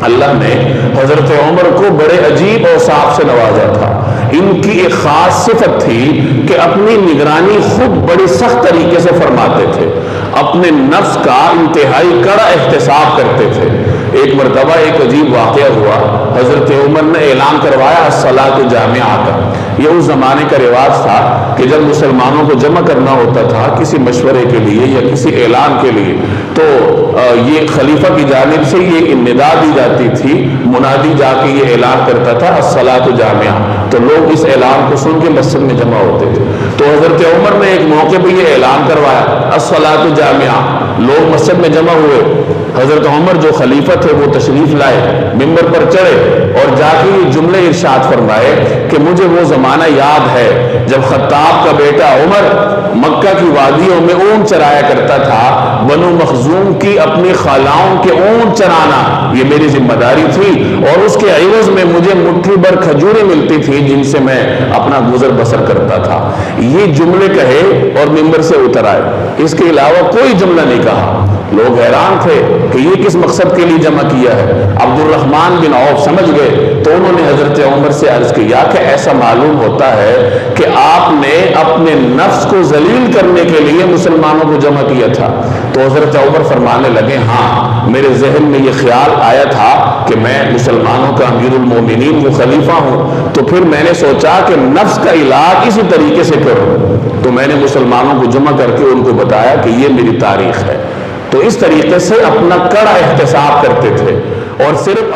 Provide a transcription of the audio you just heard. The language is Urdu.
اللہ نے حضرت عمر کو بڑے عجیب اوصاف سے نوازا تھا۔ ان کی ایک خاص صفت تھی کہ اپنی نگرانی خود بڑی سخت طریقے سے فرماتے تھے، اپنے نفس کا انتہائی کڑا احتساب کرتے تھے۔ ایک مرتبہ ایک عجیب واقعہ ہوا، حضرت عمر نے اعلان کروایا الصلاۃ جامعہ کا۔ یہ اس زمانے کا رواج تھا کہ جب مسلمانوں کو جمع کرنا ہوتا تھا کسی مشورے کے لیے یا کسی اعلان کے لیے، تو یہ خلیفہ کی جانب سے یہ ندا دی جاتی تھی، منادی جا کے یہ اعلان کرتا تھا الصلاۃ جامعہ، تو لوگ اس اعلان کو سن کے مسجد میں جمع ہوتے تھے۔ تو حضرت عمر نے ایک موقع پہ یہ اعلان کروایا الصلاۃ جامعہ، لوگ مسجد میں جمع ہوئے۔ حضرت عمر جو خلیفہ تھے وہ تشریف لائے، منبر پر چڑھے اور جا کے یہ جملے ارشاد فرمائے کہ مجھے وہ زمانہ یاد ہے جب خطاب کا بیٹا عمر مکہ کی وادیوں میں اونٹ چرایا کرتا تھا، بنو مخزوم کی اپنی خالاؤں کے اونٹ چرانا یہ میری ذمہ داری تھی، اور اس کے عوض میں مجھے مٹھی بھر کھجوریں ملتی تھی جن سے میں اپنا گزر بسر کرتا تھا۔ یہ جملے کہے اور منبر سے اتر آئے، اس کے علاوہ کوئی جملہ نہیں کہا۔ لوگ حیران تھے کہ یہ کس مقصد کے لیے جمع کیا ہے۔ عبد الرحمن بن عوف سمجھ گئے تو انہوں نے حضرت عمر سے عرض کیا کہ ایسا معلوم ہوتا ہے کہ آپ نے اپنے نفس کو ذلیل کرنے کے لیے مسلمانوں کو جمع کیا تھا۔ تو حضرت عمر فرمانے لگے ہاں، میرے ذہن میں یہ خیال آیا تھا کہ میں مسلمانوں کا امیر المومنین و خلیفہ ہوں، تو پھر میں نے سوچا کہ نفس کا علاج اسی طریقے سے کروں، تو میں نے مسلمانوں کو جمع کر کے ان کو بتایا کہ یہ میری تاریخ ہے۔ تو اس طریقے سے اپنا کڑا احتساب کرتے تھے اور صرف